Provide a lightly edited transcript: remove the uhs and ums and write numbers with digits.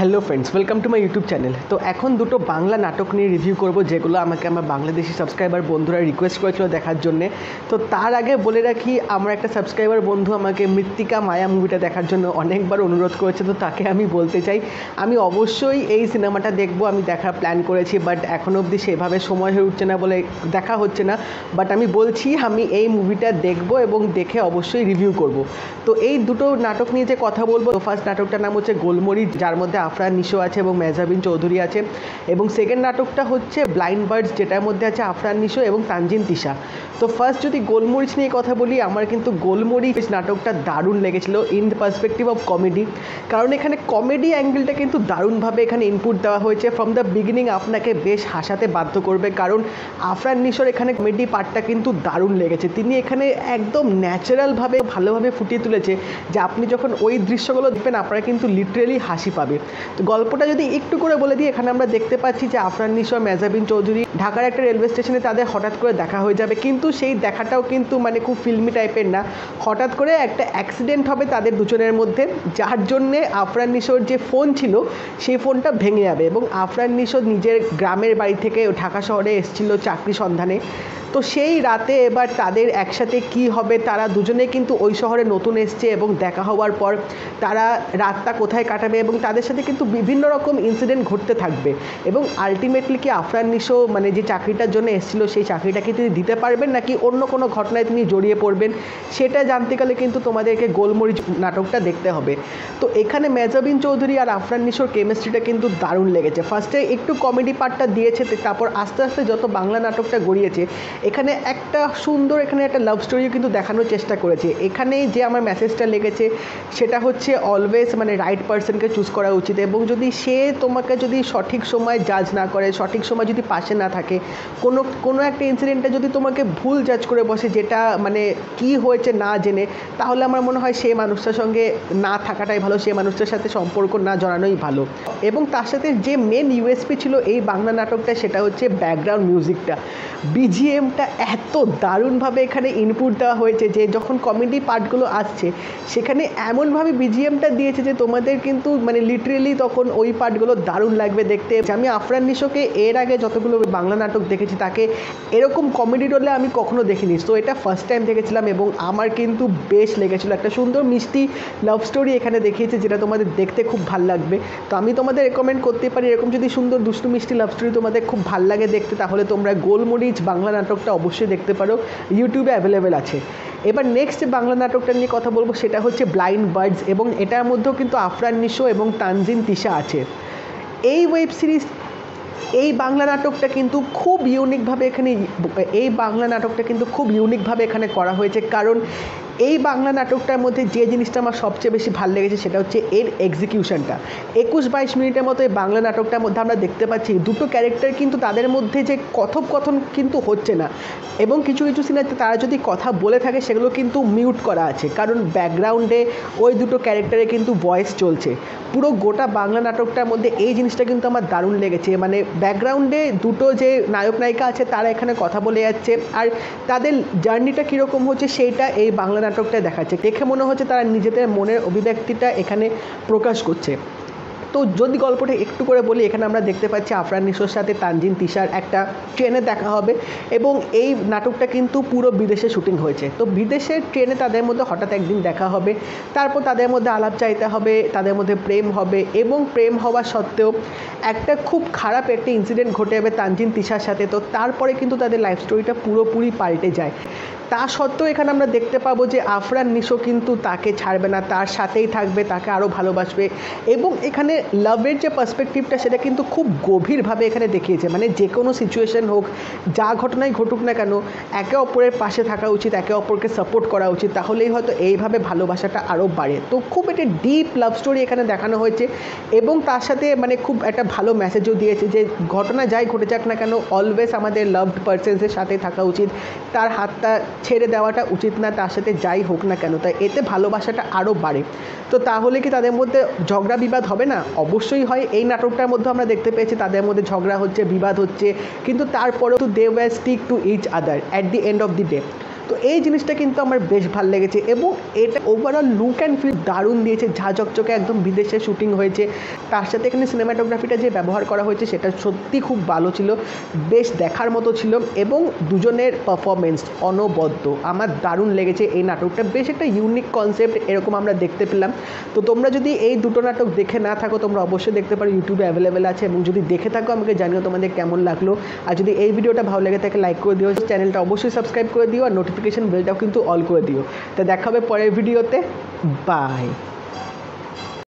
Hello friends, welcome to my YouTube channel. তো এখন দুটো বাংলা নাটক নিয়ে রিভিউ করব, যেগুলো আমাকে আমার বাংলাদেশি সাবস্ক্রাইবার বন্ধুরা রিকোয়েস্ট করেছিল দেখার জন্যে। তো তার আগে বলে রাখি, আমার একটা সাবস্ক্রাইবার বন্ধু আমাকে মৃত্তিকা মায়া মুভিটা দেখার জন্য অনেকবার অনুরোধ করেছে। তো তাকে আমি বলতে চাই, আমি অবশ্যই এই সিনেমাটা দেখব, আমি দেখার প্ল্যান করেছি, বাট এখনও অবধি সেভাবে সময় হয়ে উঠছে না বলে দেখা হচ্ছে না। বাট আমি বলছি, আমি এই মুভিটা দেখব এবং দেখে অবশ্যই রিভিউ করব। তো এই দুটো নাটক নিয়ে যে কথা বলবো, ফার্স্ট নাটকটার নাম হচ্ছে গোলমরিচ, যার মধ্যে আফরান নিশো আছে এবং মেহজাবিন চৌধুরী আছে। এবং সেকেন্ড নাটকটা হচ্ছে ব্লাইন্ড বার্ডস, যেটার মধ্যে আছে আফরান নিশো এবং তানজিন তিশা। তো ফার্স্ট যদি গোলমরিচ নিয়ে কথা বলি, আমার কিন্তু গোলমরিচ নাটকটা দারুণ লেগেছিলো in the perspective of comedy. কারণ এখানে কমেডি অ্যাঙ্গেলটা কিন্তু দারুণভাবে এখানে ইনপুট দেওয়া হয়েছে। ফ্রম দ্য বিগিনিং আপনাকে বেশ হাসাতে বাধ্য করবে, কারণ আফরান নিশোর এখানে কমেডি পার্টটা কিন্তু দারুণ লেগেছে। তিনি এখানে একদম ন্যাচারালভাবে ভালোভাবে ফুটিয়ে তুলেছে, যে আপনি যখন ওই দৃশ্যগুলো দেখবেন আপনারা কিন্তু লিটারেলি হাসি পাবে। তো গল্পটা যদি একটু করে বলে দিই, এখানে আমরা দেখতে পাচ্ছি যে আফরান নিশো আর মেহজাবিন চৌধুরী ঢাকার একটা রেলওয়ে স্টেশনে তাদের হঠাৎ করে দেখা হয়ে যাবে, কিন্তু সেই দেখাটাও কিন্তু মানে খুব ফিল্মি টাইপের না। হঠাৎ করে একটা অ্যাক্সিডেন্ট হবে তাদের দুজনের মধ্যে, যার জন্যে আফরান নিশোর যে ফোন ছিল সেই ফোনটা ভেঙে যাবে। এবং আফরান নিশো নিজের গ্রামের বাড়ি থেকে ঢাকা শহরে এসেছিল চাকরি সন্ধানে। তো সেই রাতে এবার তাদের একসাথে কি হবে, তারা দুজনে কিন্তু ওই শহরে নতুন এসছে এবং দেখা হওয়ার পর তারা রাতটা কোথায় কাটাবে, এবং তাদের সাথে কিন্তু বিভিন্ন রকম ইনসিডেন্ট ঘটতে থাকবে। এবং আলটিমেটলি কি আফরান নিশো মানে যে চাকরিটার জন্য এসেছিল সেই চাকরিটা কি তিনি দিতে পারবেন, নাকি অন্য কোনো ঘটনায় তিনি জড়িয়ে পড়বেন, সেটা জানতে গেলে কিন্তু তোমাদেরকে গোলমরিচ নাটকটা দেখতে হবে। তো এখানে মেহজাবিন চৌধুরী আর আফরান নিশোর কেমিস্ট্রিটা কিন্তু দারুণ লেগেছে। ফার্স্টে একটু কমেডি পার্টটা দিয়েছে, তারপর আস্তে আস্তে যত বাংলা নাটকটা গড়িয়েছে, এখানে একটা সুন্দর এখানে একটা লাভ স্টোরিও কিন্তু দেখানোর চেষ্টা করেছে। এখানে যে আমার মেসেজটা লেগেছে সেটা হচ্ছে অলওয়েজ মানে রাইট পার্সনকে চুজ করা উচিত, এবং যদি সে তোমাকে যদি সঠিক সময় জাজ না করে, সঠিক সময় যদি পাশে না থাকে, কোনো একটা ইনসিডেন্টে যদি তোমাকে ভুল জাজ করে বসে, যেটা মানে কি হয়েছে না জেনে, তাহলে আমার মনে হয় সেই মানুষটার সঙ্গে না থাকাটাই ভালো, সেই মানুষটার সাথে সম্পর্ক না জড়ানোই ভালো। এবং তার সাথে যে মেন ইউএসপি ছিল এই বাংলা নাটকটা, সেটা হচ্ছে ব্যাকগ্রাউন্ড মিউজিকটা, বিজিএমটা এত দারুণভাবে এখানে ইনপুট দেওয়া হয়েছে যে যখন কমেডি পার্টগুলো আসছে সেখানে এমনভাবে বিজিএমটা দিয়েছে যে তোমাদের কিন্তু মানে লিটারেলি তখন ওই পার্টগুলো দারুণ লাগবে দেখতে। আমি আফরান নিশোকে এর আগে যতগুলো বাংলা নাটক দেখেছি তাকে এরকম কমেডি রোলে আমি কখনো দেখিনি। তো এটা ফার্স্ট টাইম দেখেছিলাম এবং আমার কিন্তু বেশ লেগেছিলো। একটা সুন্দর মিষ্টি লাভ স্টোরি এখানে দেখিয়েছে, যেটা তোমাদের দেখতে খুব ভাল লাগবে। তো আমি তোমাদের রেকমেন্ড করতে পারি, এরকম যদি সুন্দর দুষ্টু মিষ্টি লাভ স্টোরি তোমাদের খুব ভাল লাগে দেখতে, তাহলে তোমরা গোলমরিচ বাংলা নাটকটা অবশ্যই দেখতে পারো, ইউটিউবে অ্যাভেলেবেল আছে। এবার নেক্সট বাংলা নাটকটা নিয়ে কথা বলবো, সেটা হচ্ছে ব্লাইন্ড বার্ডস, এবং এটার মধ্যেও কিন্তু আফরান নিশো এবং তানজিন তিশা আছে। এই ওয়েব সিরিজ এই বাংলা নাটকটা কিন্তু খুব ইউনিকভাবে এখানে করা হয়েছে। কারণ এই বাংলা নাটকটার মধ্যে যে জিনিসটা আমার সবচেয়ে বেশি ভালো লেগেছে সেটা হচ্ছে এর এক্সিকিউশনটা। 21-22 মিনিটের মতো এই বাংলা নাটকটার মধ্যে আমরা দেখতে পাচ্ছি দুটো ক্যারেক্টার কিন্তু তাদের মধ্যে যে কথোপকথন কিন্তু হচ্ছে না, এবং কিছু কিছু সিনে তারা যদি কথা বলে থাকে সেগুলো কিন্তু মিউট করা আছে, কারণ ব্যাকগ্রাউন্ডে ওই দুটো ক্যারেক্টারে কিন্তু ভয়েস চলছে। পুরো গোটা বাংলা নাটকটার মধ্যে এই জিনিসটা কিন্তু আমার দারুণ লেগেছে। মানে ব্যাকগ্রাউন্ডে দুটো যে নায়ক নায়িকা আছে তারা এখানে কথা বলে যাচ্ছে, আর তাদের জার্নিটা কীরকম হচ্ছে সেইটা এই বাংলা নাটকটায় দেখাচ্ছে। দেখে মনে হচ্ছে তারা নিজেদের মনের অভিব্যক্তিটা এখানে প্রকাশ করছে। তো যদি গল্পটা একটু করে বলি, এখানে আমরা দেখতে পাচ্ছি আফরান নিশোর সাথে তানজিন তিশার একটা ট্রেনে দেখা হবে, এবং এই নাটকটা কিন্তু পুরো বিদেশে শুটিং হয়েছে। তো বিদেশের ট্রেনে তাদের মধ্যে হঠাৎ একদিন দেখা হবে, তারপর তাদের মধ্যে আলাপ চাইতে হবে, তাদের মধ্যে প্রেম হবে, এবং প্রেম হওয়া সত্ত্বেও একটা খুব খারাপ একটা ইনসিডেন্ট ঘটে যাবে তানজিন তিশার সাথে। তো তারপরে কিন্তু তাদের লাইফ স্টোরিটা পুরোপুরি পাল্টে যায়। তা সত্ত্বেও এখানে আমরা দেখতে পাবো যে আফরান নিশো কিন্তু তাকে ছাড়বে না, তার সাথেই থাকবে, তাকে আরও ভালোবাসবে। এবং এখানে লাভের যে পার্সপেক্টিভটা সেটা কিন্তু খুব গভীরভাবে এখানে দেখিয়েছে। মানে যে কোনো সিচুয়েশন হোক, যা ঘটনাই ঘটুক না কেন, একে অপরের পাশে থাকা উচিত, একে অপরকে সাপোর্ট করা উচিত, তাহলেই হয়তো এইভাবে ভালোবাসাটা আরও বাড়ে। তো খুব একটা ডিপ লাভ স্টোরি এখানে দেখানো হয়েছে, এবং তার সাথে মানে খুব একটা ভালো মেসেজও দিয়েছে যে ঘটনা যাই ঘটে যাক না কেন, অলওয়েজ আমাদের লাভড পারসনসের সাথে থাকা উচিত, তার হাতটা ছেড়ে দেওয়াটা উচিত না, তার সাথে যাই হোক না কেন, তাই এতে ভালোবাসাটা আরও বাড়ে। তো তাহলে কি তাদের মধ্যে ঝগড়া বিবাদ হবে না? অবশ্যই হয়। এই নাটকটার মধ্যে আমরা দেখতে পেয়েছি তাদের মধ্যে ঝগড়া হচ্ছে, বিবাদ হচ্ছে, কিন্তু তারপরেও they were stick to each other at the end of the day. তো এই জিনিসটা কিন্তু আমার বেশ ভালো লেগেছে এবং এটা ওভারঅল লুক অ্যান্ড ফিল দারুণ দিয়েছে, ঝা চকচকে একদম বিদেশে শুটিং হয়েছে। তার সাথে এখানে সিনেমাটোগ্রাফিটা যে ব্যবহার করা হয়েছে সেটা সত্যি খুব ভালো ছিল, বেশ দেখার মতো ছিল এবং দুজনের পারফরমেন্স অনবদ্য। আমার দারুণ লেগেছে এই নাটকটা, বেশ একটা ইউনিক কনসেপ্ট এরকম আমরা দেখতে পেলাম। তো তোমরা যদি এই দুটো নাটক দেখে না থাকো তোমরা অবশ্যই দেখতে পারো, ইউটিউবে অ্যাভেলেবেল আছে, এবং যদি দেখে থাকো আমাকে জানিও তোমাদের কেমন লাগলো। আর যদি এই ভিডিওটা ভালো লাগে থাকে লাইক করে দিও, চ্যানেলটা অবশ্যই সাবস্ক্রাইব করে দিও আর নোটিফিকেশন বেলটাও কিন্তু অল করে দিও। তো দেখা হবে পরের ভিডিওতে, বাই।